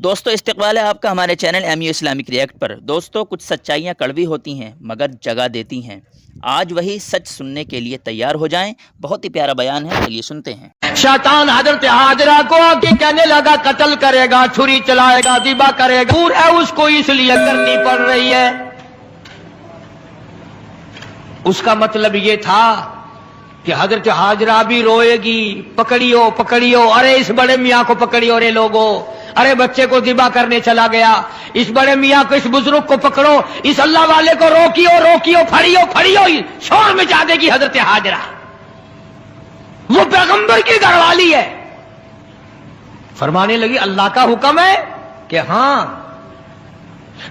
دوستو استقبال ہے آپ کا ہمارے چینل MU اسلامک ریئیکٹ پر۔ دوستو کچھ سچائیاں کڑوی ہوتی ہیں مگر جگہ دیتی ہیں۔ آج وہی سچ سننے کے لیے تیار ہو جائیں۔ بہت ہی پیارا بیان ہے، چلیے سنتے ہیں۔ شیطان حضرت حاجرہ کو آ کے کہنے لگا قتل کرے گا، چھری چلائے گا، ذبح کرے گا، دور ہے اس کو اس لیے کرنی پڑ رہی ہے۔ اس کا مطلب یہ تھا کہ حضرت حاجرہ بھی روئے گی، پکڑیو پکڑیو، ارے اس بڑے میاں کو پکڑیو رے لوگو، ارے بچے کو ذبح کرنے چلا گیا، اس بڑے میاں کو، اس بزرگ کو پکڑو، اس اللہ والے کو روکیو روکیو، پھڑیو پھڑیو، شور مچا دے گی حضرت حاجرہ۔ وہ پیغمبر کی گھر والی ہے۔ فرمانے لگی اللہ کا حکم ہے کہ ہاں،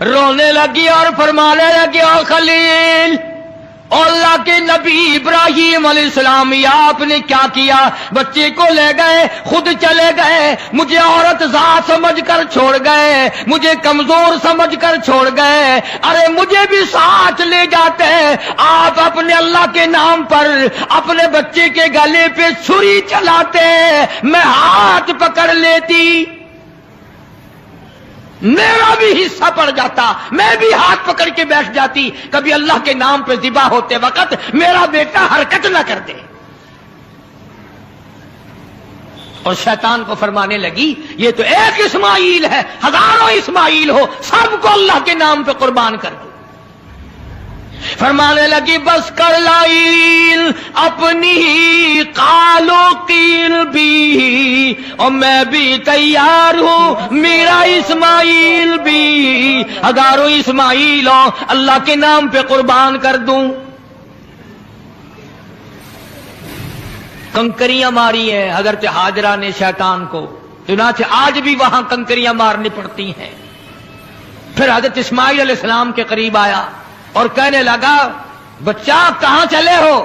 رونے لگی اور فرمانے لگی او خلیل، اللہ کے نبی ابراہیم علیہ السلام، یا آپ نے کیا کیا؟ بچے کو لے گئے، خود چلے گئے، مجھے عورت ذات سمجھ کر چھوڑ گئے، مجھے کمزور سمجھ کر چھوڑ گئے، ارے مجھے بھی ساتھ لے جاتے، آپ اپنے اللہ کے نام پر اپنے بچے کے گلے پہ چھری چلاتے، میں ہاتھ پکڑ لیتی، میرا بھی حصہ پڑ جاتا، میں بھی ہاتھ پکڑ کے بیٹھ جاتی، کبھی اللہ کے نام پہ ذبح ہوتے وقت میرا بیٹا حرکت نہ کر دے۔ اور شیطان کو فرمانے لگی یہ تو ایک اسماعیل ہے، ہزاروں اسماعیل ہو، سب کو اللہ کے نام پہ قربان کر دو۔ فرمانے لگی بس کر لائل اپنی ہی قالو قیل بھی، اور میں بھی تیار ہوں، میرا اسماعیل بھی، ہزاروں اسماعیل ہو، اللہ کے نام پہ قربان کر دوں۔ کنکریاں ماری ہیں حضرت حاجرہ نے شیطان کو، چنانچہ آج بھی وہاں کنکریاں مارنی پڑتی ہیں۔ پھر حضرت اسماعیل علیہ السلام کے قریب آیا اور کہنے لگا بچہ کہاں چلے ہو؟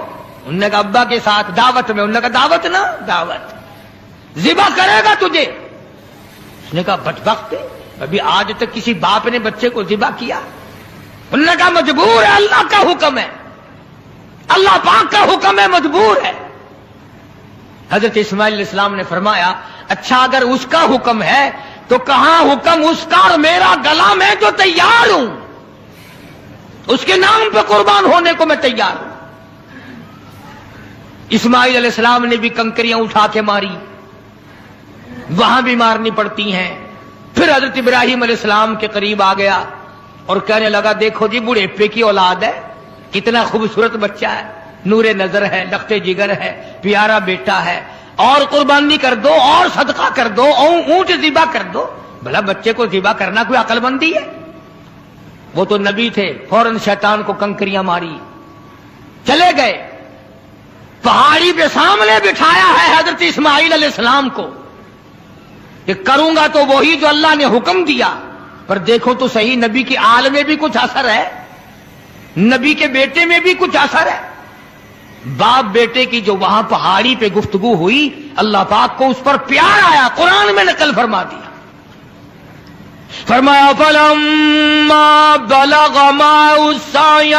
انہوں نے کہا ابا کے ساتھ دعوت میں۔ انہوں نے کہا دعوت نہ دعوت، ذبح کرے گا تجھے۔ اس نے کہا بدبخت، ابھی آج تک کسی باپ نے بچے کو ذبح کیا؟ انہوں نے کہا مجبور ہے، اللہ کا حکم ہے، اللہ پاک کا حکم ہے، مجبور ہے۔ حضرت اسماعیل علیہ السلام نے فرمایا اچھا اگر اس کا حکم ہے تو کہاں حکم اس کا اور میرا گلا میں جو تیار ہوں، اس کے نام پہ قربان ہونے کو میں تیار ہوں۔ اسماعیل علیہ السلام نے بھی کنکریاں اٹھا کے ماری، وہاں بھی مارنی پڑتی ہیں۔ پھر حضرت ابراہیم علیہ السلام کے قریب آ گیا اور کہنے لگا دیکھو جی بڑھیپے کی اولاد ہے، کتنا خوبصورت بچہ ہے، نور نظر ہے، لخت جگر ہے، پیارا بیٹا ہے، اور قربانی کر دو، اور صدقہ کر دو، اور اونٹ ذبح کر دو۔ بھلا بچے کو ذبح کرنا کوئی عقل مندی ہے؟ وہ تو نبی تھے، فوراً شیطان کو کنکریاں ماری، چلے گئے۔ پہاڑی پہ سامنے بٹھایا ہے حضرت اسماعیل علیہ السلام کو کہ کروں گا تو وہی جو اللہ نے حکم دیا، پر دیکھو تو صحیح نبی کی آل میں بھی کچھ اثر ہے، نبی کے بیٹے میں بھی کچھ اثر ہے۔ باپ بیٹے کی جو وہاں پہاڑی پہ گفتگو ہوئی، اللہ پاک کو اس پر پیار آیا، قرآن میں نقل فرما دیا۔ فرمایا فلما بلغ معه السعي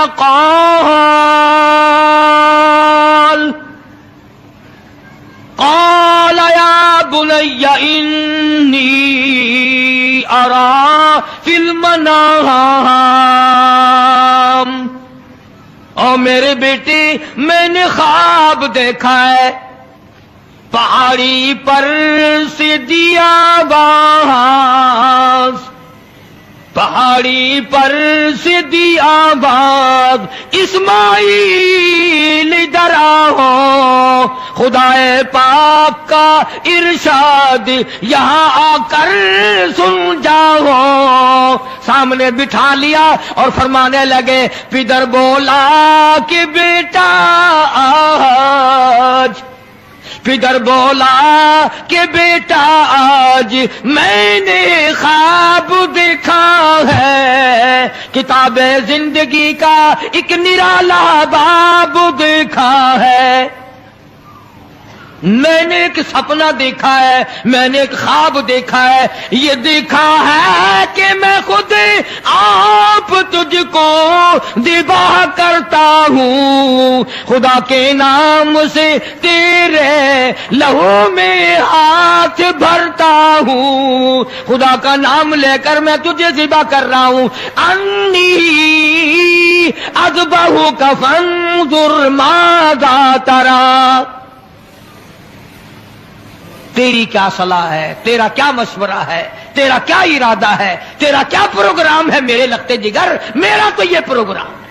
قال يا بني إني أرى في المنام، او میرے بیٹے میں نے خواب دیکھا ہے، پہاڑی پر سے دیا باز، پہاڑی پر سے دیا باز، اسماعیل ادھر آؤ، خدائے پاک کا ارشاد یہاں آ کر سن جاؤ۔ سامنے بٹھا لیا اور فرمانے لگے پدر بولا کہ بیٹا آج، پدر بولا کہ بیٹا آج میں نے خواب دیکھا ہے، کتاب زندگی کا ایک نرالا باب دیکھا ہے۔ میں نے ایک سپنا دیکھا ہے، میں نے ایک خواب دیکھا ہے، یہ دیکھا ہے کہ میں خود آپ تجھ کو ذبح کرتا ہوں، خدا کے نام سے تیرے لہو میں ہاتھ بھرتا ہوں، خدا کا نام لے کر میں تجھے ذبح کر رہا ہوں، انی اذبحک فانظر ماذا تری، تیری کیا صلاح ہے، تیرا کیا مشورہ ہے، تیرا کیا ارادہ ہے، تیرا کیا پروگرام ہے میرے لگتے جگر، میرا تو یہ پروگرام ہے۔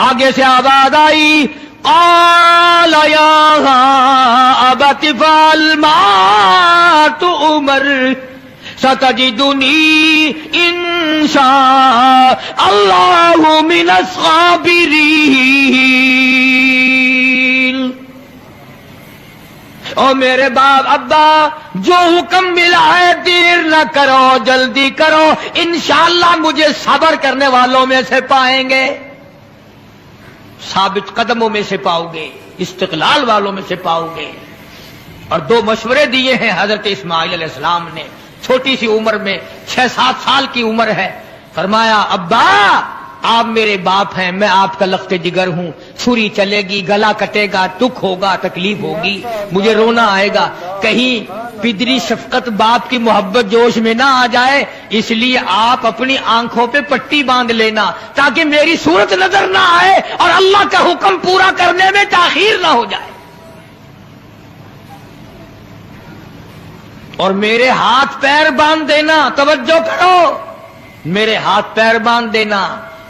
آگے سے آواز آئی، قال یا ابت افعل ما تؤمر ستجدنی ان شاء اللہ من الصابرین، او میرے باپ ابا جو حکم ملا ہے دیر نہ کرو، جلدی کرو، انشاءاللہ مجھے صبر کرنے والوں میں سے پائیں گے، ثابت قدموں میں سے پاؤ گے، استقلال والوں میں سے پاؤ گے۔ اور دو مشورے دیے ہیں حضرت اسماعیل علیہ السلام نے، چھوٹی سی عمر میں 6-7 سال کی عمر ہے۔ فرمایا ابا آپ میرے باپ ہیں، میں آپ کا لخت جگر ہوں، چھری چلے گی، گلا کٹے گا، دکھ ہوگا، تکلیف ہوگی، مجھے رونا آئے گا، کہیں پدری شفقت باپ کی محبت جوش میں نہ آ جائے، اس لیے آپ اپنی آنکھوں پہ پٹی باندھ لینا تاکہ میری صورت نظر نہ آئے اور اللہ کا حکم پورا کرنے میں تاخیر نہ ہو جائے، اور میرے ہاتھ پیر باندھ دینا، توجہ کرو، میرے ہاتھ پیر باندھ دینا،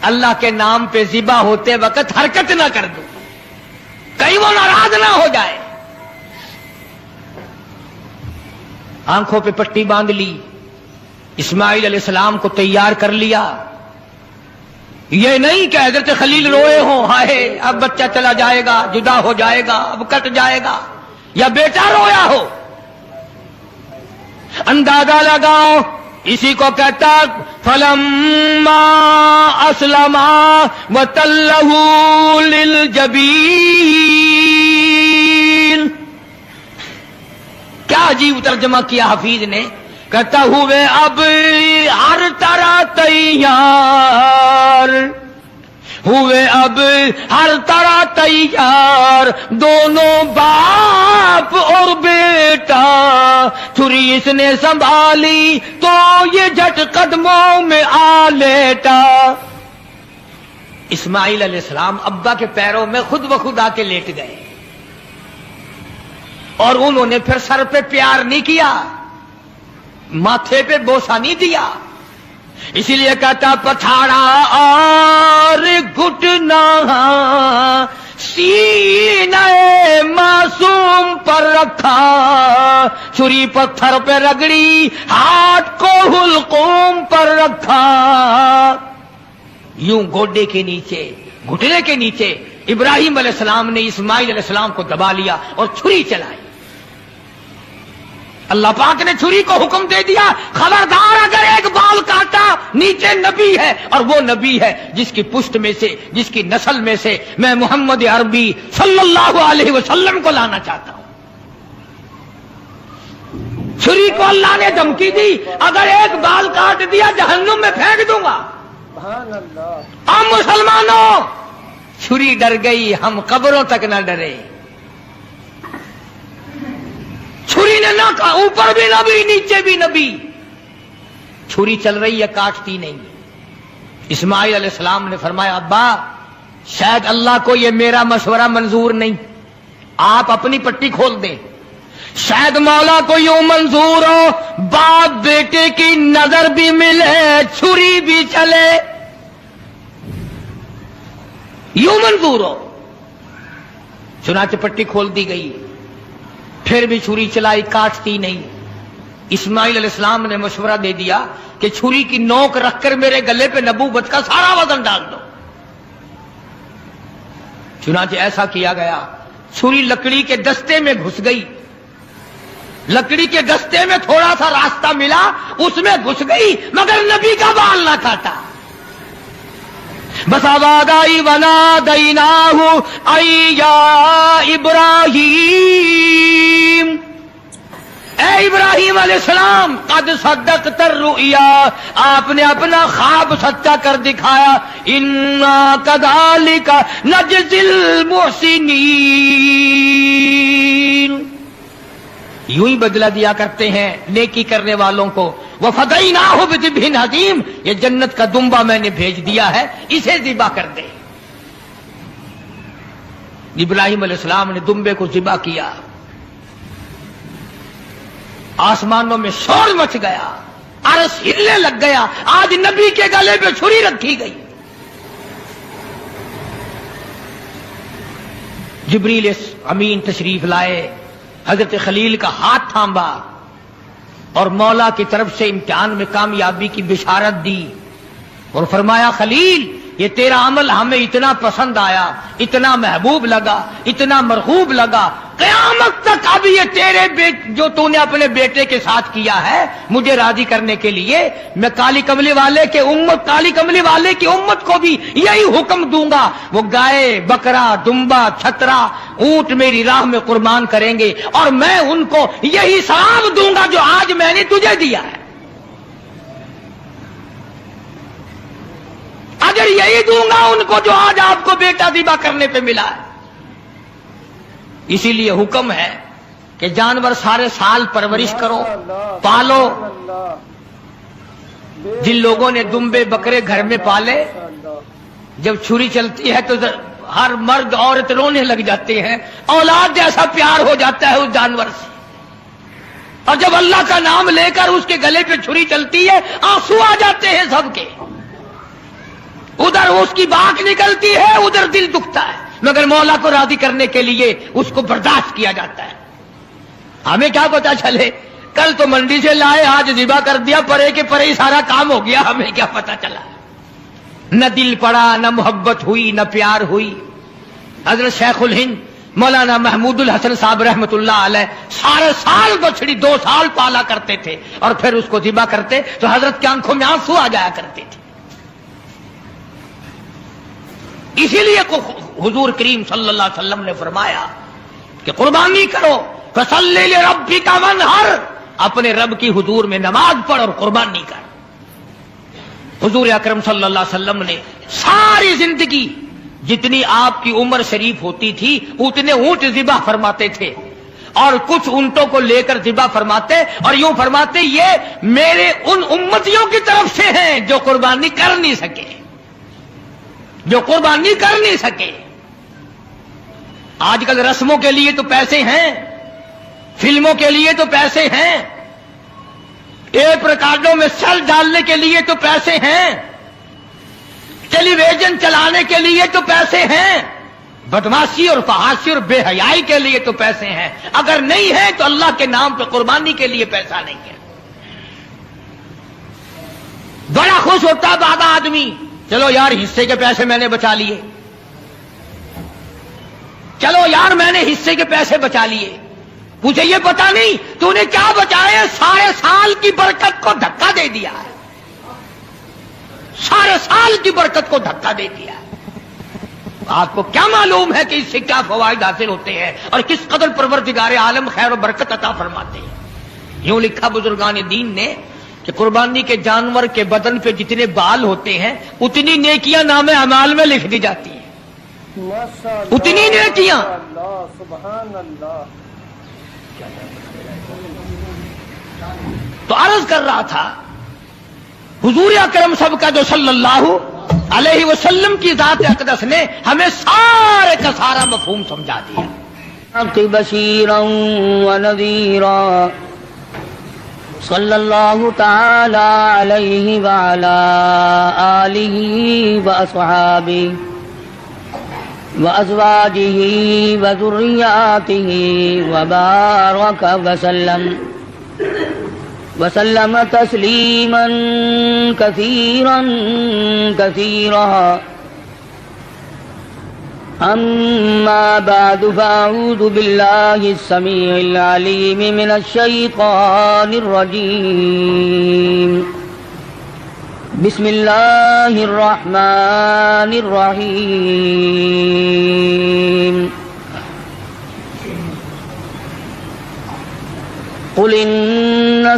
اللہ کے نام پہ ذبح ہوتے وقت حرکت نہ کر دو، کہیں وہ ناراض نہ ہو جائے۔ آنکھوں پہ پٹی باندھ لی، اسماعیل علیہ السلام کو تیار کر لیا۔ یہ نہیں کہ حضرت خلیل روئے ہوں، ہائے اب بچہ چلا جائے گا، جدا ہو جائے گا، اب کٹ جائے گا، یا بیٹا رویا ہو۔ اندازہ لگاؤ، اسی کو کہتا فلما اسلما وتلہ للجبین، کیا عجیب ترجمہ کیا حفیظ نے، کہتا ہوئے اب ہر طرح تیار ہوئے، اب ہر طرح تیار، دونوں باپ اور بیٹا، چھری اس نے سنبھالی تو یہ جھٹ قدموں میں آ لیٹا۔ اسماعیل علیہ السلام ابا کے پیروں میں خود بخود آ کے لیٹ گئے، اور انہوں نے پھر سر پہ پیار نہیں کیا، ماتھے پہ بوسہ نہیں دیا، اسی لیے کہتا پچھاڑا اور گھٹنا سینہ معصوم پر رکھا، چھری پتھر پہ رگڑی، ہاتھ کو حلقوم پر رکھا، یوں گوڈے کے نیچے، گھٹنے کے نیچے ابراہیم علیہ السلام نے اسماعیل علیہ السلام کو دبا لیا اور چھری چلائی۔ اللہ پاک نے چھری کو حکم دے دیا، خبردار اگر ایک بال کاٹا، نیچے نبی ہے، اور وہ نبی ہے جس کی پشت میں سے، جس کی نسل میں سے میں محمد عربی صلی اللہ علیہ وسلم کو لانا چاہتا ہوں۔ چھری کو اللہ نے دھمکی دی، اگر ایک بال کاٹ دیا جہنم میں پھینک دوں گا۔ ہم مسلمانوں، چھری ڈر گئی، ہم قبروں تک نہ ڈرے۔ چھری نے نہ کہا، اوپر بھی نبی نیچے بھی نبی، چھری چل رہی ہے، کاٹتی نہیں۔ اسماعیل علیہ السلام نے فرمایا ابا شاید اللہ کو یہ میرا مشورہ منظور نہیں، آپ اپنی پٹی کھول دیں، شاید مولا کو یوں منظور ہو باپ بیٹے کی نظر بھی ملے، چھری بھی چلے، یوں منظور ہو۔ چنانچہ پٹی کھول دی گئی، پھر بھی چھری چلائی، کاٹتی نہیں۔ اسماعیل علیہ السلام نے مشورہ دے دیا کہ چھری کی نوک رکھ کر میرے گلے پہ نبوت کا سارا وزن ڈال دو۔ چنانچہ ایسا کیا گیا، چھری لکڑی کے دستے میں گھس گئی، لکڑی کے دستے میں تھوڑا سا راستہ ملا، اس میں گھس گئی، مگر نبی کا بال نہ کاٹا۔ بساوادائی ونادیناہ ای یا ابراہیم، اے ابراہیم علیہ السلام قد صدقت الرؤیا، آپ نے اپنا خواب سچا کر دکھایا، انا کذالک نجزی المحسنین، یوں ہی بدلہ دیا کرتے ہیں نیکی کرنے والوں کو۔ وفدیناہ بذبح عظیم، یہ جنت کا دمبا میں نے بھیج دیا ہے، اسے ذبح کر دے۔ ابراہیم علیہ السلام نے دمبے کو ذبح کیا، آسمانوں میں شور مچ گیا، عرش ہلنے لگ گیا، آج نبی کے گلے پہ چھری رکھی گئی۔ جبریل امین تشریف لائے، حضرت خلیل کا ہاتھ تھاما اور مولا کی طرف سے امتحان میں کامیابی کی بشارت دی اور فرمایا خلیل یہ تیرا عمل ہمیں اتنا پسند آیا، اتنا محبوب لگا، اتنا مرغوب لگا، قیامت تک اب یہ تیرے جو تو نے اپنے بیٹے کے ساتھ کیا ہے مجھے راضی کرنے کے لیے میں کالی کملی والے کی امت کو بھی یہی حکم دوں گا، وہ گائے، بکرا، دمبا، چھترا، اونٹ میری راہ میں قربان کریں گے اور میں ان کو یہی ثواب دوں گا جو آج میں نے تجھے دیا ہے، اگر یہی دوں گا ان کو جو آج آپ کو بیٹا ذبح کرنے پہ ملا ہے۔ اسی لیے حکم ہے کہ جانور سارے سال پرورش کرو، پالو۔ جن لوگوں نے دمبے بکرے گھر میں پالے، جب چھری چلتی ہے تو ہر مرد عورت رونے لگ جاتے ہیں، اولاد جیسا پیار ہو جاتا ہے اس جانور سے، اور جب اللہ کا نام لے کر اس کے گلے پہ چھری چلتی ہے آنسو آ جاتے ہیں سب کے، ادھر اس کی باک نکلتی ہے، ادھر دل دکھتا ہے، مگر مولا کو راضی کرنے کے لیے اس کو برداشت کیا جاتا ہے۔ ہمیں کیا پتا چلے، کل تو منڈی سے لائے آج ذبح کر دیا، پرے کے پرے ہی سارا کام ہو گیا، ہمیں کیا پتا چلا، نہ دل پڑا، نہ محبت ہوئی، نہ پیار ہوئی۔ حضرت شیخ الہند مولانا محمود الحسن صاحب رحمت اللہ علیہ سارے سال بچڑی 2 سال پالا کرتے تھے اور پھر اس کو ذبح کرتے تو حضرت کی آنکھوں میں آنسو آ جایا کرتے تھے۔ اسی لیے حضور کریم صلی اللہ علیہ وسلم نے فرمایا کہ قربانی کرو، فصلی لربک وانحر، اپنے رب کی حضور میں نماز پڑھ اور قربانی کر۔ حضور اکرم صلی اللہ علیہ وسلم نے ساری زندگی جتنی آپ کی عمر شریف ہوتی تھی اتنے اونٹ ذبح فرماتے تھے، اور کچھ اونٹوں کو لے کر ذبح فرماتے اور یوں فرماتے یہ میرے ان امتیوں کی طرف سے ہیں جو قربانی کر نہیں سکے، آج کل رسموں کے لیے تو پیسے ہیں، فلموں کے لیے تو پیسے ہیں، ٹیپ ریکارڈوں میں سل ڈالنے کے لیے تو پیسے ہیں، ٹیلی ویژن چلانے کے لیے تو پیسے ہیں، بدماشی اور فحاشی اور بے حیائی کے لیے تو پیسے ہیں، اگر نہیں ہے تو اللہ کے نام پہ قربانی کے لیے پیسہ نہیں ہے۔ بڑا خوش ہوتا ہے بابا آدمی، چلو یار حصے کے پیسے میں نے بچا لیے، چلو یار میں نے حصے کے پیسے بچا لیے، مجھے یہ پتا نہیں تو نے کیا بچایا، سارے سال کی برکت کو دھکا دے دیا ہے، سارے سال کی برکت کو دھکا دے دیا ہے۔ آپ کو کیا معلوم ہے کہ اس سے کیا فوائد حاصل ہوتے ہیں اور کس قدر پروردگار عالم خیر و برکت عطا فرماتے ہیں۔ یوں لکھا بزرگان دین نے کہ قربانی کے جانور کے بدن پہ جتنے بال ہوتے ہیں اتنی نیکیاں نام اعمال میں لکھ دی جاتی ہیں، اتنی نیکیاں۔ تو عرض کر رہا تھا حضور اکرم سب کا جو صلی اللہ علیہ وسلم کی ذات اقدس نے ہمیں سارے کا سارا مفہوم سمجھا دیا۔ بشیرا ونذیرا صلی اللہ تعالی علیہ وعلی آلہ واصحابہ وازواجہ وذریاتہ وبارک وسلم تسلیما کثیرا کثیرا۔ اما بعد فاعوذ باللہ السمیع العلیم من الشیطان الرجیم، بسم اللہ الرحمن الرحیم قل ان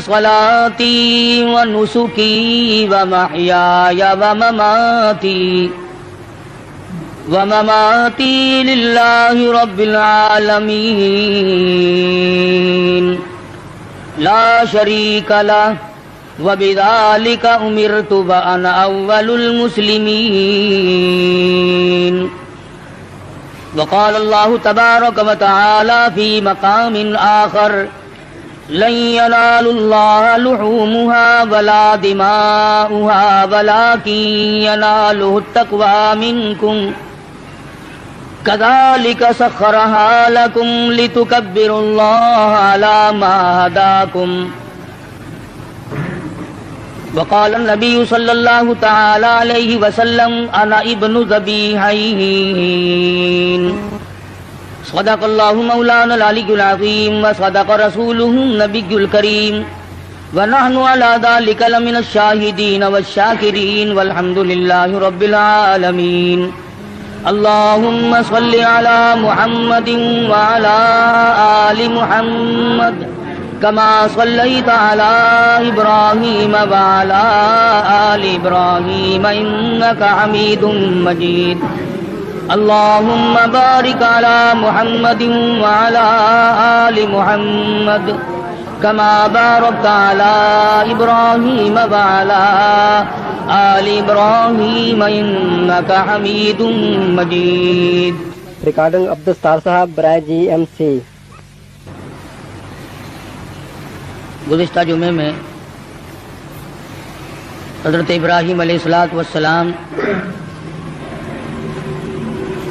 صلاتي ونسكي ومحياي ومماتي لله رب العالمين لا شريك له وبذلك أمرت وأنا أول المسلمين وقال الله تبارك وتعالى في مقام آخر لن ينال الله لحومها ولا دماؤها ولكن يناله التقوى منكم كذلك سخرها لكم لتكبروا الله على ما هداكم وقال النبي صلى الله تعالى عليه وسلم أنا ابن ذبيحين صدق الله مولانا العلي العظيم وصدق رسوله النبي الكريم ونحن على ذلك لمن الشاهدين والشاكرين والحمد لله رب العالمين اللهم صل على محمد وعلى آل محمد كما صليت على إبراهيم وعلى آل إبراهيم إنك حميد مجيد اللهم بارك على محمد وعلى آل محمد كما باركت على إبراهيم وعلى آل إبراهيم إنك حميد مجيد. ریکارڈنگ عبدالستار صاحب برائے GMC. گزشتہ جمعے میں حضرت ابراہیم علیہ السلام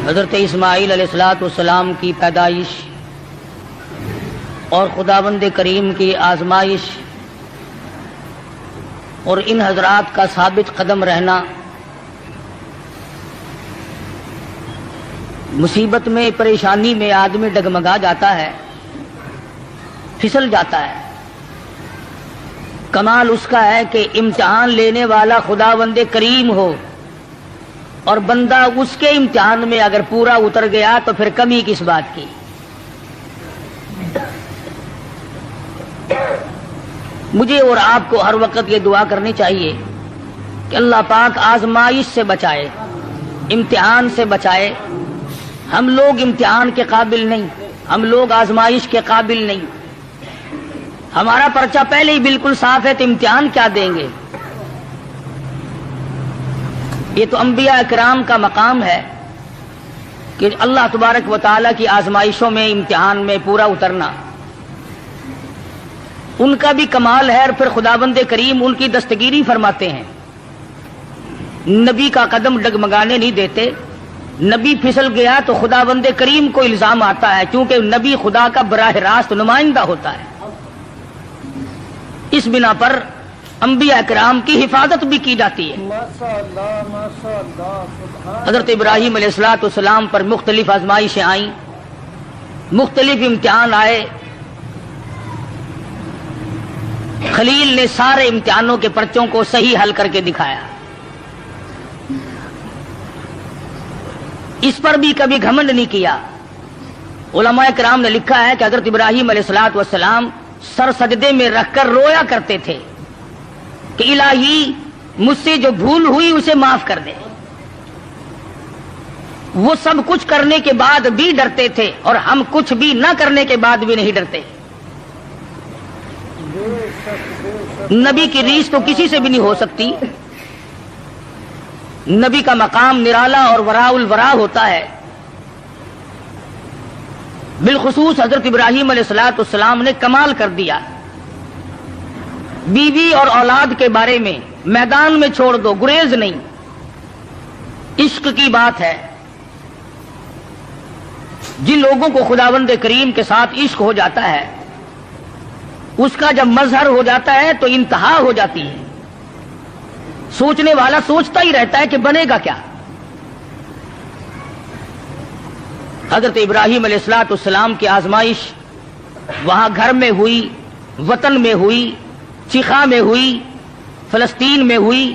حضرت اسماعیل علیہ السلام کی پیدائش اور خداوند کریم کی آزمائش اور ان حضرات کا ثابت قدم رہنا، مصیبت میں پریشانی میں آدمی ڈگمگا جاتا ہے، پھسل جاتا ہے. کمال اس کا ہے کہ امتحان لینے والا خداوند کریم ہو اور بندہ اس کے امتحان میں اگر پورا اتر گیا تو پھر کمی کس بات کی. مجھے اور آپ کو ہر وقت یہ دعا کرنی چاہیے کہ اللہ پاک آزمائش سے بچائے، امتحان سے بچائے. ہم لوگ امتحان کے قابل نہیں، ہم لوگ آزمائش کے قابل نہیں. ہمارا پرچہ پہلے ہی بالکل صاف ہے تو امتحان کیا دیں گے؟ یہ تو انبیاء اکرام کا مقام ہے کہ اللہ تبارک و تعالیٰ کی آزمائشوں میں، امتحان میں پورا اترنا ان کا بھی کمال ہے. اور پھر خداوند کریم ان کی دستگیری فرماتے ہیں، نبی کا قدم ڈگمگانے نہیں دیتے. نبی پھسل گیا تو خداوند کریم کو الزام آتا ہے، کیونکہ نبی خدا کا براہ راست نمائندہ ہوتا ہے. اس بنا پر انبیاء اکرام کی حفاظت بھی کی جاتی ہے. حضرت ابراہیم علیہ السلام پر مختلف آزمائشیں آئیں، مختلف امتحان آئے. خلیل نے سارے امتحانوں کے پرچوں کو صحیح حل کر کے دکھایا. اس پر بھی کبھی گھمنڈ نہیں کیا. علماء کرام نے لکھا ہے کہ حضرت ابراہیم علیہ السلام سر سجدے میں رکھ کر رویا کرتے تھے کہ الہی مجھ سے جو بھول ہوئی اسے معاف کر دے. وہ سب کچھ کرنے کے بعد بھی ڈرتے تھے اور ہم کچھ بھی نہ کرنے کے بعد بھی نہیں ڈرتے. نبی کی ریس تو کسی سے بھی نہیں ہو سکتی. نبی کا مقام نرالا اور وراء الورا ہوتا ہے. بالخصوص حضرت ابراہیم علیہ السلام نے کمال کر دیا. بیوی اور اولاد کے بارے میں میدان میں چھوڑ دو، گریز نہیں. عشق کی بات ہے. جن لوگوں کو خداوند کریم کے ساتھ عشق ہو جاتا ہے، اس کا جب مظہر ہو جاتا ہے تو انتہا ہو جاتی ہے. سوچنے والا سوچتا ہی رہتا ہے کہ بنے گا کیا. حضرت ابراہیم علیہ السلام کی آزمائش وہاں گھر میں ہوئی، وطن میں ہوئی، چیخا میں ہوئی، فلسطین میں ہوئی،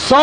100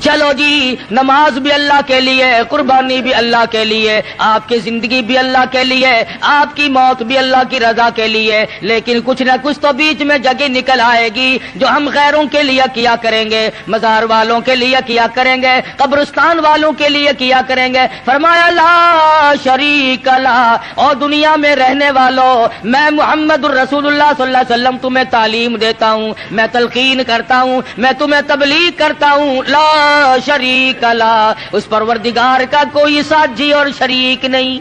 چلو جی نماز بھی اللہ کے لیے، قربانی بھی اللہ کے لیے، آپ کی زندگی بھی اللہ کے لیے، آپ کی موت بھی اللہ کی رضا کے لیے، لیکن کچھ نہ کچھ تو بیچ میں جگہ نکل آئے گی جو ہم غیروں کے لیے کیا کریں گے، مزار والوں کے لیے کیا کریں گے، قبرستان والوں کے لیے کیا کریں گے۔ فرمایا لا شریک لا، اور دنیا میں رہنے والوں میں محمد الرسول اللہ صلی اللہ علیہ وسلم تمہیں تعلیم دیتا ہوں، میں تلقین کرتا ہوں، میں تمہیں تبلیغ کرتا ہوں، لا شریک لا، اس پروردگار کا کوئی ساتھی اور شریک نہیں۔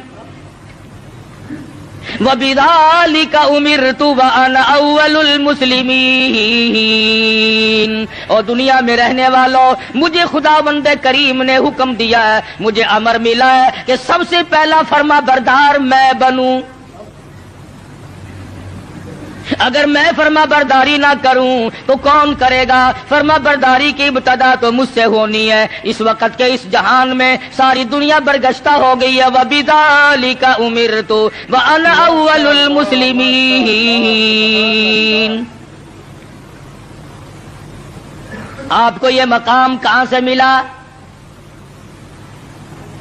وَبِذَلِكَ أُمِرْتُ وَأَنَا أَوَّلُ الْمُسْلِمِينَ، اور دنیا میں رہنے والوں مجھے خداوند کریم نے حکم دیا ہے، مجھے امر ملا ہے کہ سب سے پہلا فرما بردار میں بنوں۔ اگر میں فرما برداری نہ کروں تو کون کرے گا؟ فرما برداری کی ابتدا تو مجھ سے ہونی ہے۔ اس وقت کے اس جہان میں ساری دنیا برگشتہ ہو گئی ہے۔ وَبِذَلِكَ أُمِرْتُ وَأَنَا أَوَّلُ الْمُسْلِمِينَ۔ آپ کو یہ مقام کہاں سے ملا؟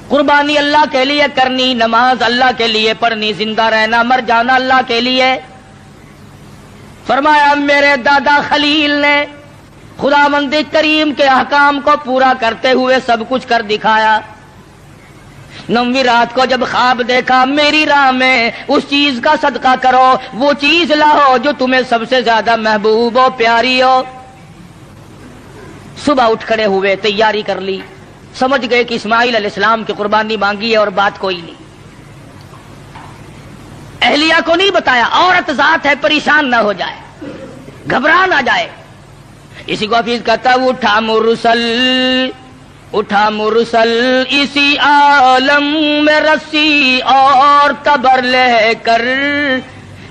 قربانی اللہ کے لیے کرنی، نماز اللہ کے لیے پڑھنی، زندہ رہنا مر جانا اللہ کے لیے۔ فرمایا میرے دادا خلیل نے خداوند کریم کے احکام کو پورا کرتے ہوئے سب کچھ کر دکھایا۔ 9ویں رات کو جب خواب دیکھا، میری راہ میں اس چیز کا صدقہ کرو، وہ چیز لاؤ جو تمہیں سب سے زیادہ محبوب ہو، پیاری ہو۔ صبح اٹھ کھڑے ہوئے، تیاری کر لی، سمجھ گئے کہ اسماعیل علیہ السلام کی قربانی مانگی ہے اور بات کوئی نہیں۔ اہلیہ کو نہیں بتایا، عورت ذات ہے، پریشان نہ ہو جائے، گھبرا نہ جائے۔ اسی کو حفیظ کہتا ہے اٹھا مرسل اسی عالم میں رسی اور قبر لے کر،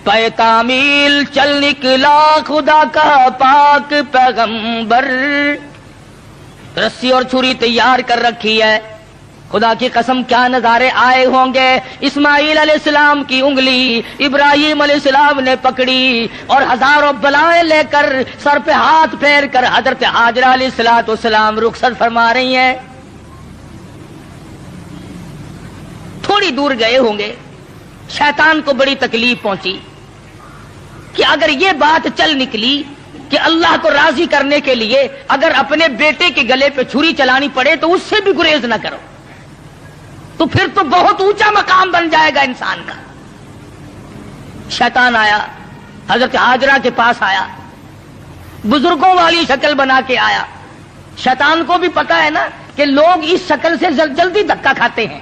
پے تعمیل چل نکلا خدا کا پاک پیغمبر۔ رسی اور چھری تیار کر رکھی ہے، خدا کی قسم کیا نظارے آئے ہوں گے۔ اسماعیل علیہ السلام کی انگلی ابراہیم علیہ السلام نے پکڑی اور ہزاروں بلائیں لے کر سر پہ ہاتھ پھیر کر حضرت ہاجرہ علیہ السلام رخصت فرما رہی ہیں۔ تھوڑی دور گئے ہوں گے، شیطان کو بڑی تکلیف پہنچی کہ اگر یہ بات چل نکلی کہ اللہ کو راضی کرنے کے لیے اگر اپنے بیٹے کے گلے پہ چھری چلانی پڑے تو اس سے بھی گریز نہ کرو، تو پھر تو بہت اونچا مقام بن جائے گا انسان کا۔ شیطان آیا، حضرت ہاجرہ کے پاس آیا، بزرگوں والی شکل بنا کے آیا۔ شیطان کو بھی پتا ہے نا کہ لوگ اس شکل سے جلدی دھکا کھاتے ہیں۔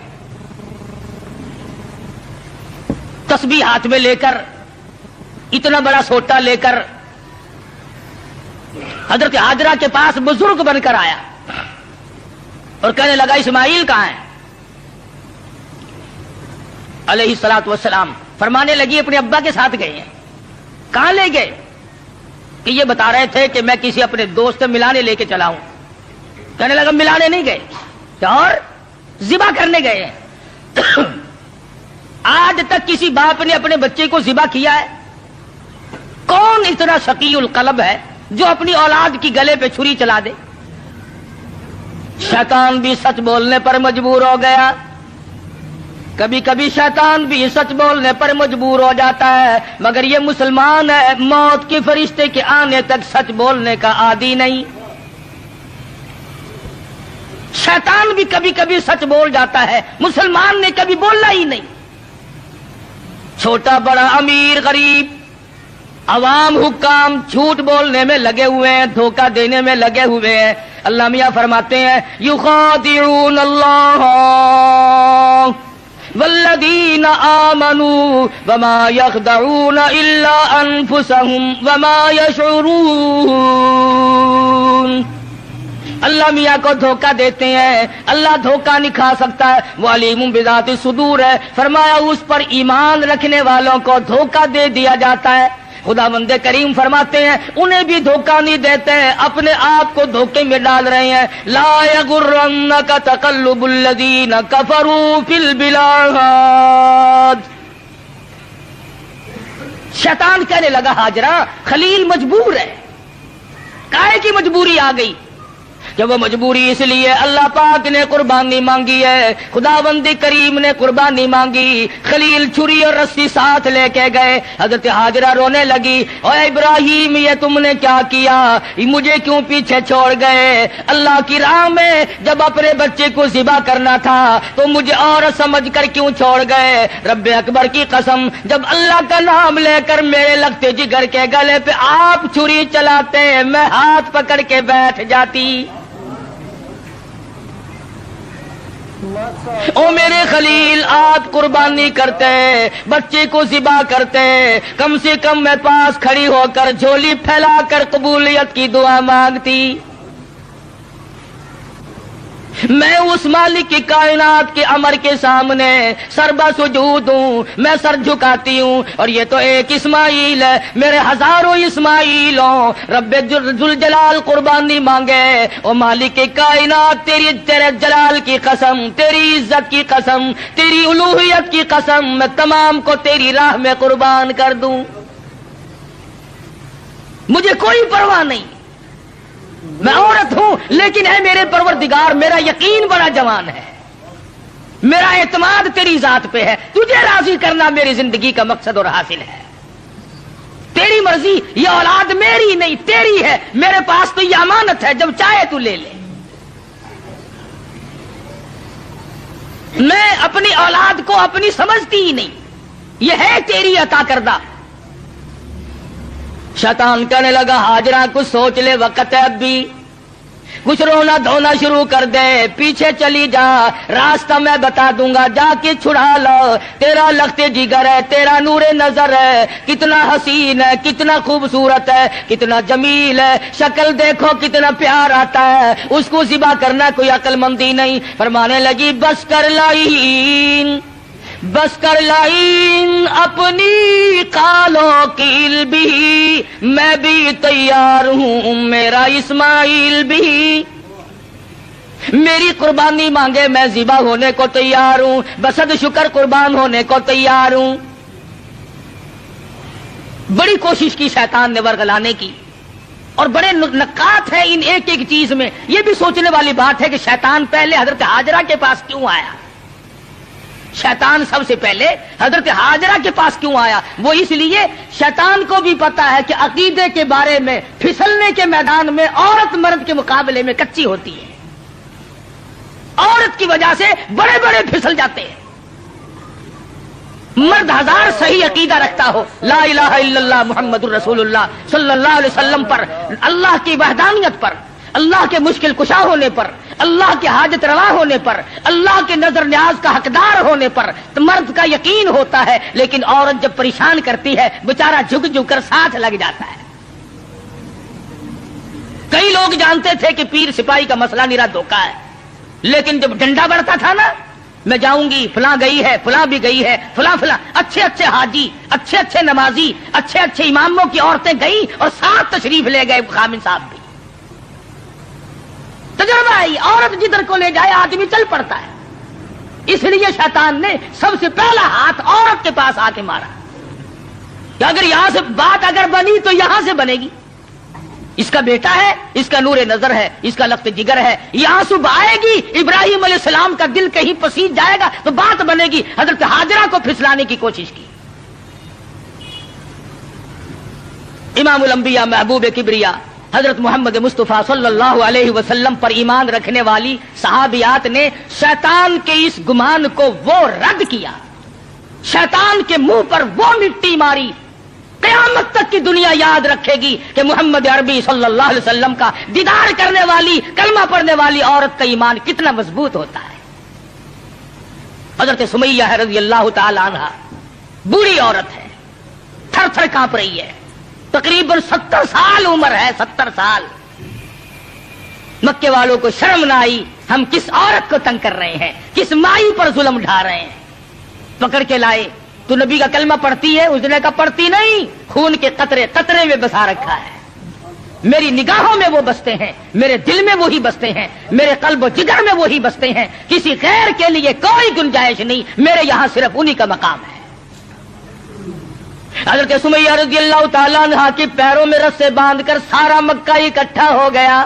تسبیح ہاتھ میں لے کر، اتنا بڑا سوٹا لے کر حضرت ہاجرہ کے پاس بزرگ بن کر آیا اور کہنے لگا اسماعیل کہاں ہے علیہ الصلوۃ والسلام؟ فرمانے لگی اپنے ابا کے ساتھ گئے ہیں۔ کہاں لے گئے؟ کہ یہ بتا رہے تھے کہ میں کسی اپنے دوست سے ملانے لے کے چلا ہوں۔ کہنے لگا ملانے نہیں گئے اور ذبح کرنے گئے ہیں۔ آج تک کسی باپ نے اپنے بچے کو ذبح کیا ہے؟ کون اتنا شقی القلب ہے جو اپنی اولاد کی گلے پہ چھری چلا دے؟ شیطان بھی سچ بولنے پر مجبور ہو گیا۔ کبھی کبھی شیطان بھی سچ بولنے پر مجبور ہو جاتا ہے، مگر یہ مسلمان ہے، موت کے فرشتے کے آنے تک سچ بولنے کا عادی نہیں۔ شیطان بھی کبھی کبھی سچ بول جاتا ہے، مسلمان نے کبھی بولنا ہی نہیں۔ چھوٹا بڑا امیر غریب عوام حکام جھوٹ بولنے میں لگے ہوئے ہیں، دھوکہ دینے میں لگے ہوئے ہیں۔ اللہ میاں فرماتے ہیں یخادعون اللہ والذین آمنوا وما یخدعون الا انفسهم وما یشعرون۔ اللہ میاں کو دھوکہ دیتے ہیں، اللہ دھوکہ نہیں کھا سکتا ہے، وہ علیم بذات الصدور ہے۔ فرمایا اس پر ایمان رکھنے والوں کو دھوکہ دے دیا جاتا ہے۔ خداوند کریم فرماتے ہیں انہیں بھی دھوکہ نہیں دیتے ہیں، اپنے آپ کو دھوکے میں ڈال رہے ہیں۔ لا یغرنک تقلب الذین کفروا فی البلاد۔ شیطان کہنے لگا ہاجرہ خلیل مجبور ہے۔ کائے کی مجبوری آ گئی؟ کہ وہ مجبوری اس لیے اللہ پاک نے قربانی مانگی ہے، خداوندی کریم نے قربانی مانگی، خلیل چھری اور رسی ساتھ لے کے گئے، حضرت ہاجرہ رونے لگی، اے ابراہیم یہ تم نے کیا کیا، مجھے کیوں پیچھے چھوڑ گئے؟ اللہ کی راہ میں جب اپنے بچے کو ذبح کرنا تھا تو مجھے عورت سمجھ کر کیوں چھوڑ گئے؟ رب اکبر کی قسم، جب اللہ کا نام لے کر میرے لگتے جگر کے گلے پہ آپ چھری چلاتے میں ہاتھ پکڑ کے بیٹھ جاتی۔ او میرے خلیل آپ قربانی کرتے، بچے کو ذبح کرتے، کم سے کم میں پاس کھڑی ہو کر جھولی پھیلا کر قبولیت کی دعا مانگتی۔ میں اس مالک کی کائنات کے امر کے سامنے سربا سجود ہوں، میں سر جھکاتی ہوں، اور یہ تو ایک اسماعیل ہے، میرے ہزاروں اسماعیلوں، رب ذوالجلال قربانی مانگے۔ او مالک کی کائنات، تیرے جلال کی قسم، تیری عزت کی قسم، تیری الوہیت کی قسم، میں تمام کو تیری راہ میں قربان کر دوں، مجھے کوئی پرواہ نہیں، میں عورت ہوں لیکن ہے میرے پروردگار میرا یقین بڑا جوان ہے، میرا اعتماد تیری ذات پہ ہے، تجھے راضی کرنا میری زندگی کا مقصد اور حاصل ہے، تیری مرضی، یہ اولاد میری نہیں تیری ہے، میرے پاس تو یہ امانت ہے، جب چاہے تو لے لے، میں اپنی اولاد کو اپنی سمجھتی ہی نہیں، یہ ہے تیری عطا کردہ۔ شیطان کہنے لگا ہاجرہ کچھ سوچ لے، وقت ہے اب بھی، کچھ رونا دھونا شروع کر دے، پیچھے چلی جا، راستہ میں بتا دوں گا، جا کے چھڑا لو، تیرا لخت جگر ہے، تیرا نور نظر ہے، کتنا حسین ہے، کتنا خوبصورت ہے، کتنا جمیل ہے، شکل دیکھو کتنا پیار آتا ہے، اس کو ذبح کرنا کوئی عقل مندی نہیں۔ فرمانے لگی بس کر لائین، بس کر لائن اپنی قالو کیل بھی، میں بھی تیار ہوں میرا اسماعیل بھی، میری قربانی مانگے میں ذبح ہونے کو تیار ہوں، بسد شکر قربان ہونے کو تیار ہوں۔ بڑی کوشش کی شیطان نے ورغلانے کی، اور بڑے نکات ہیں ان ایک ایک چیز میں۔ یہ بھی سوچنے والی بات ہے کہ شیطان پہلے حضرت ہاجرہ کے پاس کیوں آیا، شیطان سب سے پہلے حضرت ہاجرہ کے پاس کیوں آیا؟ وہ اس لیے شیطان کو بھی پتا ہے کہ عقیدے کے بارے میں پھسلنے کے میدان میں عورت مرد کے مقابلے میں کچی ہوتی ہے، عورت کی وجہ سے بڑے بڑے پھسل جاتے ہیں۔ مرد ہزار صحیح عقیدہ رکھتا ہو، لا الہ الا اللہ محمد الرسول اللہ صلی اللہ علیہ وسلم پر، اللہ کی وحدانیت پر، اللہ کے مشکل کشا ہونے پر، اللہ کے حاجت روا ہونے پر، اللہ کے نظر نیاز کا حقدار ہونے پر مرد کا یقین ہوتا ہے، لیکن عورت جب پریشان کرتی ہے بیچارہ جھک جھک کر ساتھ لگ جاتا ہے۔ کئی لوگ جانتے تھے کہ پیر سپاہی کا مسئلہ نرا دھوکہ ہے، لیکن جب ڈنڈا بڑھتا تھا نا، میں جاؤں گی، فلاں گئی ہے، فلاں بھی گئی ہے، فلاں فلاں اچھے اچھے حاجی، اچھے اچھے نمازی، اچھے اچھے اماموں کی عورتیں گئی اور ساتھ تشریف لے گئے خامن صاحب بھی۔ تجربہ ہے، عورت جدھر کو لے جائے آدمی چل پڑتا ہے، اس لیے شیطان نے سب سے پہلا ہاتھ عورت کے پاس آ کے مارا کہ اگر یہاں سے بات اگر بنی تو یہاں سے بنے گی، اس کا بیٹا ہے، اس کا نور نظر ہے، اس کا لخت جگر ہے، یہاں صبح آئے گی، ابراہیم علیہ السلام کا دل کہیں پسیج جائے گا تو بات بنے گی۔ حضرت ہاجرہ کو پھسلانے کی کوشش کی۔ امام الانبیاء محبوب کبریا حضرت محمد مصطفیٰ صلی اللہ علیہ وسلم پر ایمان رکھنے والی صحابیات نے شیطان کے اس گمان کو وہ رد کیا، شیطان کے منہ پر وہ مٹی ماری۔ قیامت تک کی دنیا یاد رکھے گی کہ محمد عربی صلی اللہ علیہ وسلم کا دیدار کرنے والی، کلمہ پڑھنے والی عورت کا ایمان کتنا مضبوط ہوتا ہے۔ حضرت سمیہ ہے رضی اللہ تعالی عنہ، بوڑھی عورت ہے، تھر تھر کانپ رہی ہے، تقریباً 70 سال عمر ہے، 70 سال۔ مکے والوں کو شرم نہ آئی، ہم کس عورت کو تنگ کر رہے ہیں، کس مائی پر ظلم ڈھا رہے ہیں۔ پکڑ کے لائے، تو نبی کا کلمہ پڑھتی ہے؟ اس نے کہا پڑھتی نہیں، خون کے قطرے قطرے میں بسا رکھا ہے، میری نگاہوں میں وہ بستے ہیں، میرے دل میں وہی بستے ہیں، میرے قلب و جگر میں وہی بستے ہیں، کسی غیر کے لیے کوئی گنجائش نہیں، میرے یہاں صرف انہی کا مقام ہے۔ حضرت سمیہ رضی اللہ تعالیٰ عنہ کے پیروں میں رسے باندھ کر سارا مکہ اکٹھا ہو گیا،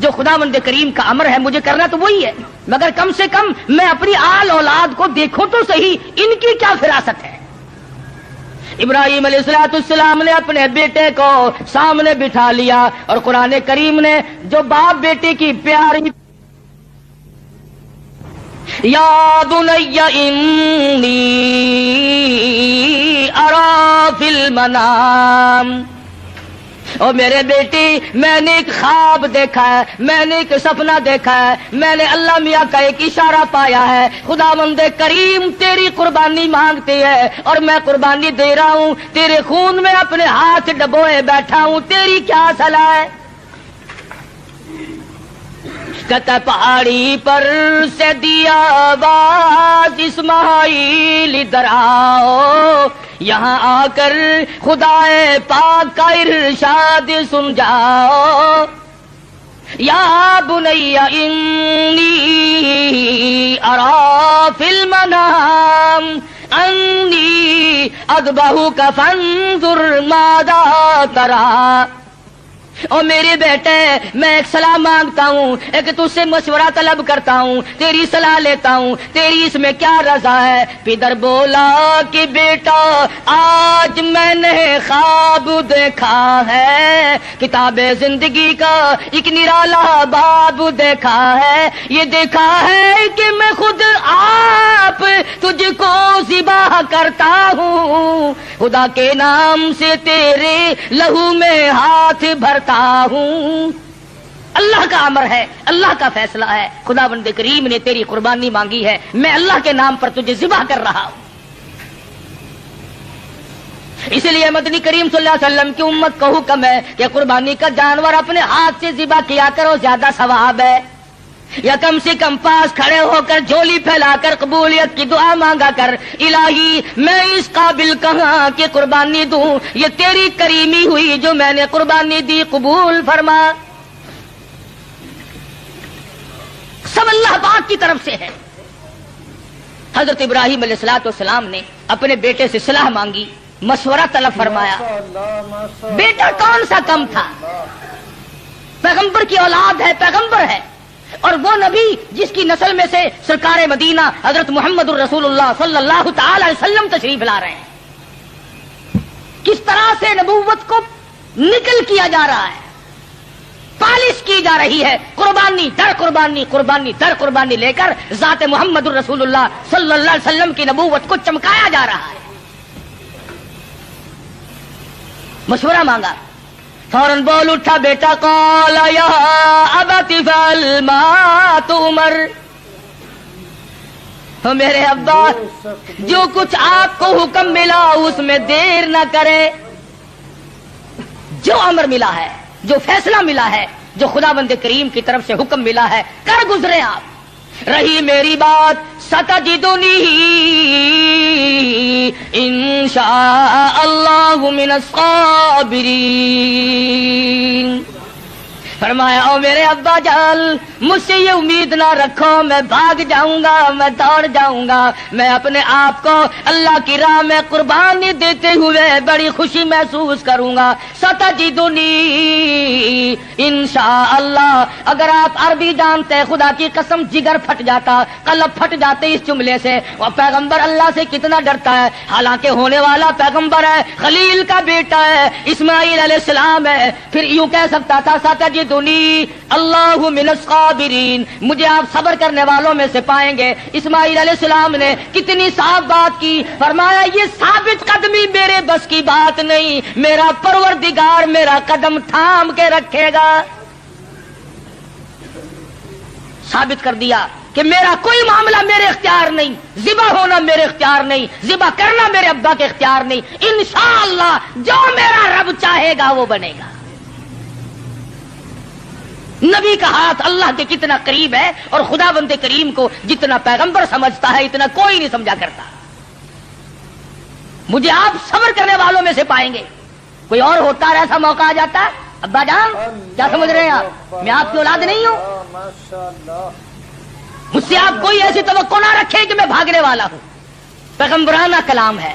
جو خداوند کریم کا امر ہے مجھے کرنا تو وہی ہے، مگر کم سے کم میں اپنی آل اولاد کو دیکھوں تو صحیح، ان کی کیا فراست ہے۔ ابراہیم علیہ السلام نے اپنے بیٹے کو سامنے بٹھا لیا، اور قرآن کریم نے جو باپ بیٹے کی پیاری یا بنی انی ارا فی المنام، او میرے بیٹی میں نے ایک خواب دیکھا ہے، میں نے ایک سپنا دیکھا ہے، میں نے اللہ میاں کا ایک اشارہ پایا ہے، خداوند کریم تیری قربانی مانگتی ہے اور میں قربانی دے رہا ہوں، تیرے خون میں اپنے ہاتھ ڈبوئے بیٹھا ہوں، تیری کیا صلاح ہے؟ کہتا پہاڑی پر سے دیا آواز اسماعیل ادھر آؤ، یہاں آ کر خدا پاک کا ارشاد سن جاؤ، یا بنی انی ارا فی المنام انی اذبحک فانظر ماذا تری۔ اور میرے بیٹے میں ایک صلاح مانگتا ہوں، ایک تجھ سے مشورہ طلب کرتا ہوں، تیری صلاح لیتا ہوں، تیری اس میں کیا رضا ہے؟ پدر بولا کہ بیٹا آج میں نے خواب دیکھا ہے، کتاب زندگی کا ایک نرالا باب دیکھا ہے، یہ دیکھا ہے کہ میں خود آپ تجھ کو ذبح کرتا ہوں، خدا کے نام سے تیرے لہو میں ہاتھ بھرتا ہوں۔ اللہ کا امر ہے، اللہ کا فیصلہ ہے، خداوند کریم نے تیری قربانی مانگی ہے، میں اللہ کے نام پر تجھے ذبح کر رہا ہوں۔ اس لیے مدنی کریم صلی اللہ علیہ وسلم کی امت کو حکم ہے کہ قربانی کا جانور اپنے ہاتھ سے ذبح کیا کرو، زیادہ ثواب ہے، یا کم سے کم پاس کھڑے ہو کر جھولی پھیلا کر قبولیت کی دعا مانگا کر، الہی میں اس قابل کہاں کہ قربانی دوں، یہ تیری کریمی ہوئی جو میں نے قربانی دی، قبول فرما۔ سب اللہ پاک کی طرف سے ہے۔ حضرت ابراہیم علیہ السلام نے اپنے بیٹے سے صلاح مانگی، مشورہ طلب فرمایا۔ بیٹا کون سا کم تھا، پیغمبر کی اولاد ہے، پیغمبر ہے، اور وہ نبی جس کی نسل میں سے سرکار مدینہ حضرت محمد الرسول اللہ صلی اللہ تعالی علیہ وسلم تشریف لا رہے ہیں۔ کس طرح سے نبوت کو نکل کیا جا رہا ہے، پالش کی جا رہی ہے، قربانی در قربانی، قربانی در قربانی لے کر ذات محمد الرسول اللہ صلی اللہ علیہ وسلم کی نبوت کو چمکایا جا رہا ہے۔ مشورہ مانگا، فوراً بول اٹھا بیٹا، قال یا ابت فعل ما تؤمر، میرے ابا جو کچھ آپ کو حکم ملا اس میں دیر نہ کرے، جو امر ملا ہے، جو فیصلہ ملا ہے، جو خداوند کریم کی طرف سے حکم ملا ہے کر گزرے آپ۔ رہی میری بات ستجدنی انشاء اللہ من الصابرین، فرمایا او میرے ابا جان مجھ سے یہ امید نہ رکھو میں بھاگ جاؤں گا، میں دوڑ جاؤں گا، میں اپنے آپ کو اللہ کی راہ میں قربانی دیتے ہوئے بڑی خوشی محسوس کروں گا۔ ستجدنی انشاءاللہ، اگر آپ عربی جانتے خدا کی قسم جگر پھٹ جاتا، قلب پھٹ جاتے اس جملے سے۔ وہ پیغمبر اللہ سے کتنا ڈرتا ہے، حالانکہ ہونے والا پیغمبر ہے، خلیل کا بیٹا ہے، اسماعیل علیہ السلام ہے، پھر یوں کہہ سکتا تھا ستجدنی اللہ من الصابرین، مجھے آپ صبر کرنے والوں میں سے پائیں گے۔ اسماعیل علیہ السلام نے کتنی صاف بات کی، فرمایا یہ ثابت قدمی میرے بس کی بات نہیں، میرا پروردگار میرا قدم تھام کے رکھے گا۔ ثابت کر دیا کہ میرا کوئی معاملہ میرے اختیار نہیں، ذبح ہونا میرے اختیار نہیں، ذبح کرنا میرے ابا کے اختیار نہیں، انشاءاللہ جو میرا رب چاہے گا وہ بنے گا۔ نبی کا ہاتھ اللہ کے کتنا قریب ہے، اور خداوند کریم کو جتنا پیغمبر سمجھتا ہے اتنا کوئی نہیں سمجھا کرتا۔ مجھے آپ صبر کرنے والوں میں سے پائیں گے۔ کوئی اور ہوتا ہے ایسا موقع آ جاتا، ابا جان کیا سمجھ رہے ہیں آپ، میں آپ کی اولاد نہیں ہوں، مجھ سے آپ کوئی ایسی توقع نہ رکھے کہ میں بھاگنے والا ہوں۔ پیغمبرانہ کلام ہے،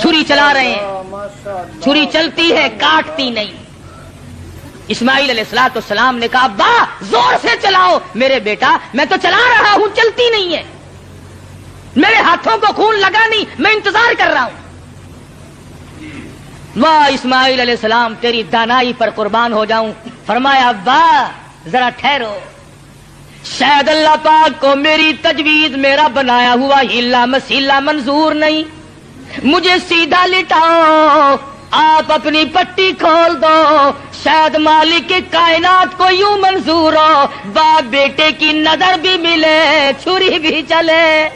چھری چلا رہے ہیں، چھری چلتی ہے کاٹتی نہیں۔ اسماعیل علیہ السلام نے کہا ابا زور سے چلاؤ۔ میرے بیٹا میں تو چلا رہا ہوں، چلتی نہیں ہے، میرے ہاتھوں کو خون لگا نہیں، میں انتظار کر رہا ہوں۔ واہ اسماعیل علیہ السلام تیری دانائی پر قربان ہو جاؤں۔ فرمایا ابا ذرا ٹھہرو، شاید اللہ پاک کو میری تجویز، میرا بنایا ہوا ہیلا مسیلا منظور نہیں، مجھے سیدھا لٹاؤ، آپ اپنی پٹی کھول دو، شاید مالک کائنات کو یوں منظور ہو، باپ بیٹے کی نظر بھی ملے، چھری بھی چلے،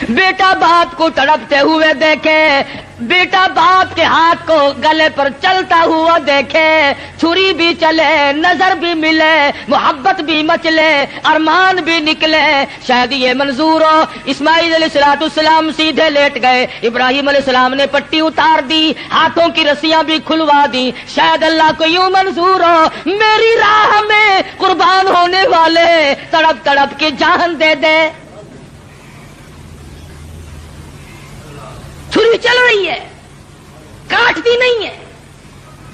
بیٹا باپ کو تڑپتے ہوئے دیکھے، بیٹا باپ کے ہاتھ کو گلے پر چلتا ہوا دیکھے، چھری بھی چلے، نظر بھی ملے، محبت بھی مچلے، ارمان بھی نکلے، شاید یہ منظور ہو۔ اسماعیل علیہ السلام سیدھے لیٹ گئے، ابراہیم علیہ السلام نے پٹی اتار دی، ہاتھوں کی رسیاں بھی کھلوا دی، شاید اللہ کو یوں منظور ہو میری راہ میں قربان ہونے والے تڑپ تڑپ کے جان دے دے۔ چھری چل رہی ہے، کاٹتی نہیں ہے،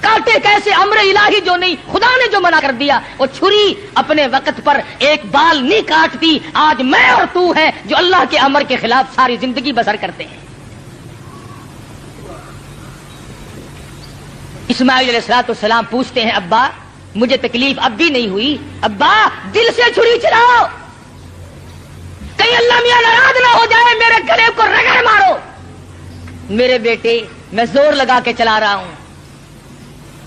کاٹے کیسے؟ امر الہی جو نہیں، خدا نے جو منع کر دیا، وہ چھری اپنے وقت پر ایک بال نہیں کاٹتی۔ آج میں اور تو ہیں جو اللہ کے امر کے خلاف ساری زندگی بسر کرتے ہیں۔ اسماعیل علیہ السلام پوچھتے ہیں ابا مجھے تکلیف اب بھی نہیں ہوئی؟ ابا دل سے چھری چلاؤ، کہیں اللہ میاں ناراض نہ ہو جائے، میرے گلے کو رگڑ مارو۔ میرے بیٹے میں زور لگا کے چلا رہا ہوں۔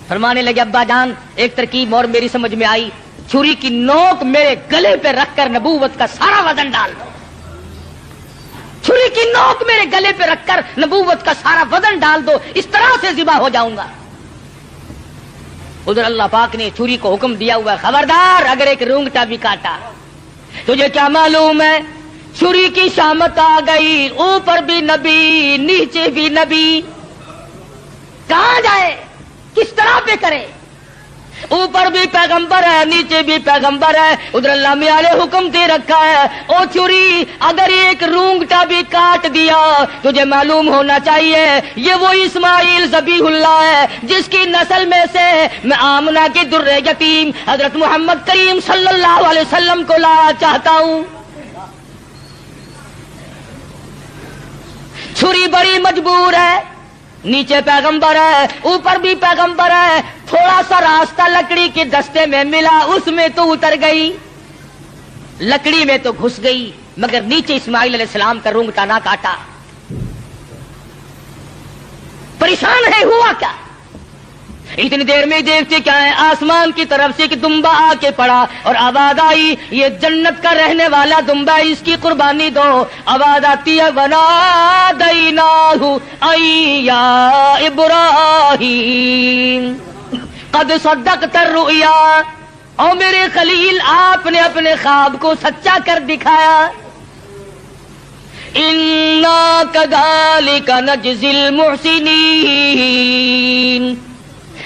فرمانے لگے ابا جان ایک ترکیب اور میری سمجھ میں آئی، چھری کی نوک میرے گلے پہ رکھ کر نبوت کا سارا وزن ڈال دو، چھری کی نوک میرے گلے پہ رکھ کر نبوت کا سارا وزن ڈال دو، اس طرح سے ذبح ہو جاؤں گا۔ ادھر اللہ پاک نے چھری کو حکم دیا ہوا خبردار اگر ایک رونگٹا بھی کاٹا، تجھے کیا معلوم ہے چھری کی شامت آ گئی، اوپر بھی نبی نیچے بھی نبی، کہاں جائے کس طرح پہ کرے؟ اوپر بھی پیغمبر ہے نیچے بھی پیغمبر ہے، ادھر اللہ میاں نے حکم دے رکھا ہے او چھری اگر ایک رونگٹا بھی کاٹ دیا تجھے معلوم ہونا چاہیے یہ وہ اسماعیل ذبیح اللہ ہے جس کی نسل میں سے میں آمنہ کی در یتیم حضرت محمد کریم صلی اللہ علیہ وسلم کو لانا چاہتا ہوں۔ چھری بڑی مجبور ہے، نیچے پیغمبر ہے اوپر بھی پیغمبر ہے، تھوڑا سا راستہ لکڑی کے دستے میں ملا اس میں تو اتر گئی، لکڑی میں تو گھس گئی، مگر نیچے اسماعیل علیہ السلام کا رونگٹا نہ کاٹا۔ پریشان ہے ہوا کیا؟ اتنی دیر میں دیکھتے کیا ہے آسمان کی طرف سے ایک دمبا آ کے پڑا اور آواز آئی یہ جنت کا رہنے والا دمبا اس کی قربانی دو۔ آواز آتی ہے وَنَادَيْنَاهُ أَيْ يَا إِبْرَاهِيمُ قَدْ صَدَّقْتَ الرُّؤْيَا، او میرے خلیل آپ نے اپنے خواب کو سچا کر دکھایا۔ إِنَّا كَذَلِكَ نَجْزِي الْمُحْسِنِينَ،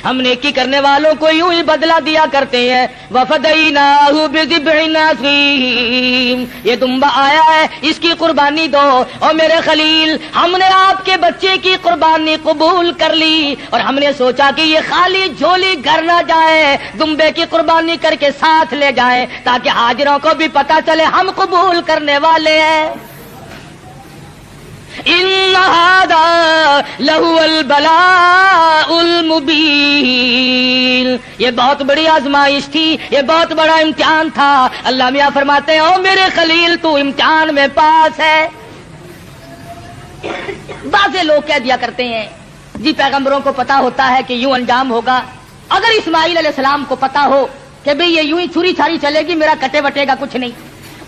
ہم نیکی کرنے والوں کو یوں ہی بدلہ دیا کرتے ہیں۔ وَفَدَيْنَاهُ بِذِبْحٍ عَظِيمٍ، یہ دمبا آیا ہے اس کی قربانی دو۔ اور میرے خلیل ہم نے آپ کے بچے کی قربانی قبول کر لی اور ہم نے سوچا کہ یہ خالی جھولی گھر نہ جائے، دمبے کی قربانی کر کے ساتھ لے جائیں تاکہ حاضروں کو بھی پتا چلے ہم قبول کرنے والے ہیں۔ إِنَّ هَذَا لَهُوَ الْبَلَاءُ الْمُبِينُ، یہ بہت بڑی آزمائش تھی، یہ بہت بڑا امتحان تھا۔ اللہ میاں فرماتے ہیں او میرے خلیل تو امتحان میں پاس ہے۔ بعض لوگ کہہ دیا کرتے ہیں جی پیغمبروں کو پتا ہوتا ہے کہ یوں انجام ہوگا، اگر اسماعیل علیہ السلام کو پتا ہو کہ بھئی یہ یوں ہی چھری چھاری چلے گی میرا کٹے وٹے گا کچھ نہیں،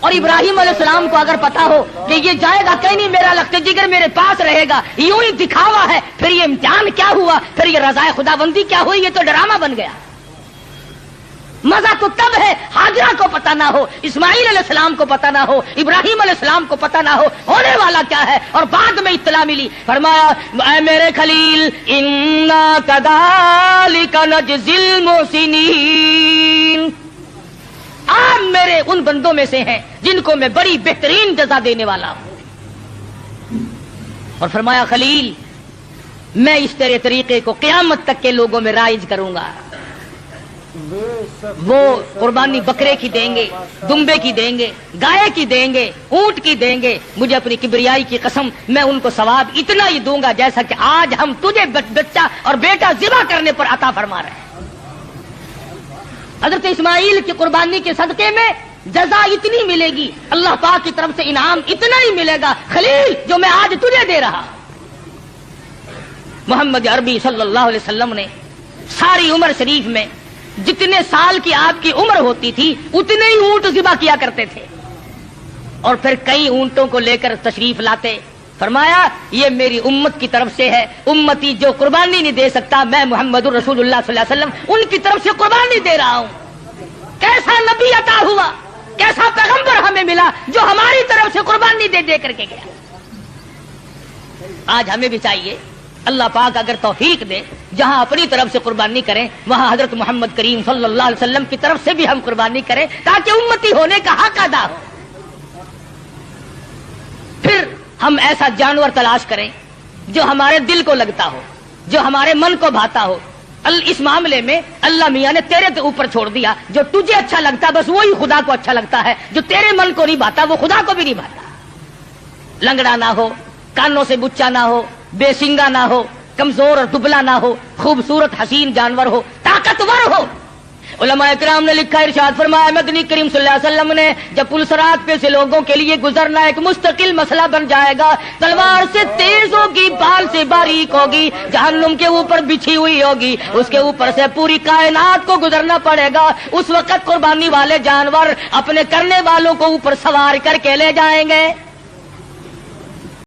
اور ابراہیم علیہ السلام کو اگر پتا ہو کہ یہ جائے گا کہیں نہیں میرا لخت جگر میرے پاس رہے گا، یوں ہی دکھاوا ہے، پھر یہ امتحان کیا ہوا، پھر یہ رضائے خدا بندی کیا ہوئی، یہ تو ڈرامہ بن گیا۔ مزہ تو تب ہے ہاجرہ کو پتا نہ ہو، اسماعیل علیہ السلام کو پتا نہ ہو، ابراہیم علیہ السلام کو پتا نہ ہو ہونے والا کیا ہے، اور بعد میں اطلاع ملی۔ فرمایا اے میرے خلیل انا کذالک نجزی المحسنین، آپ میرے ان بندوں میں سے ہیں جن کو میں بڑی بہترین جزا دینے والا ہوں۔ اور فرمایا خلیل میں اس تیرے طریقے کو قیامت تک کے لوگوں میں رائج کروں گا. وہ قربانی بکرے کی دیں گے, دمبے کی دیں گے, گائے کی دیں گے, اونٹ کی دیں گے, مجھے اپنی کبریائی کی قسم میں ان کو ثواب اتنا ہی دوں گا جیسا کہ آج ہم تجھے بچہ اور بیٹا ذبح کرنے پر عطا فرما رہے ہیں. حضرت اسماعیل کی قربانی کے صدقے میں جزا اتنی ملے گی, اللہ پاک کی طرف سے انعام اتنا ہی ملے گا خلیل جو میں آج تجھے دے رہا. محمد عربی صلی اللہ علیہ وسلم نے ساری عمر شریف میں جتنے سال کی آپ کی عمر ہوتی تھی اتنے ہی اونٹ ذبح کیا کرتے تھے, اور پھر کئی اونٹوں کو لے کر تشریف لاتے. فرمایا یہ میری امت کی طرف سے ہے, امتی جو قربانی نہیں دے سکتا میں محمد الرسول اللہ صلی اللہ علیہ وسلم ان کی طرف سے قربانی دے رہا ہوں. کیسا نبی عطا ہوا, کیسا پیغمبر ہمیں ملا جو ہماری طرف سے قربانی دے دے کر کے گیا. آج ہمیں بھی چاہیے اللہ پاک اگر توفیق دے جہاں اپنی طرف سے قربانی کریں وہاں حضرت محمد کریم صلی اللہ علیہ وسلم کی طرف سے بھی ہم قربانی کریں تاکہ امتی ہونے کا حق ادا ہو. پھر ہم ایسا جانور تلاش کریں جو ہمارے دل کو لگتا ہو, جو ہمارے من کو بھاتا ہو. اس معاملے میں اللہ میاں نے تیرے اوپر چھوڑ دیا, جو تجھے اچھا لگتا بس وہی خدا کو اچھا لگتا ہے, جو تیرے من کو نہیں بھاتا وہ خدا کو بھی نہیں بھاتا. لنگڑا نہ ہو, کانوں سے بچا نہ ہو, بے سنگا نہ ہو, کمزور اور دبلا نہ ہو, خوبصورت حسین جانور ہو, طاقتور ہو. علماء کرام نے لکھا, ارشاد فرمایا مدنی کریم صلی اللہ علیہ وسلم نے جب پلسرات پہ سے لوگوں کے لیے گزرنا ایک مستقل مسئلہ بن جائے گا, تلوار سے تیز ہوگی, بال سے باریک ہوگی, جہنم کے اوپر بچھی ہوئی ہوگی, اس کے اوپر سے پوری کائنات کو گزرنا پڑے گا. اس وقت قربانی والے جانور اپنے کرنے والوں کو اوپر سوار کر کے لے جائیں گے.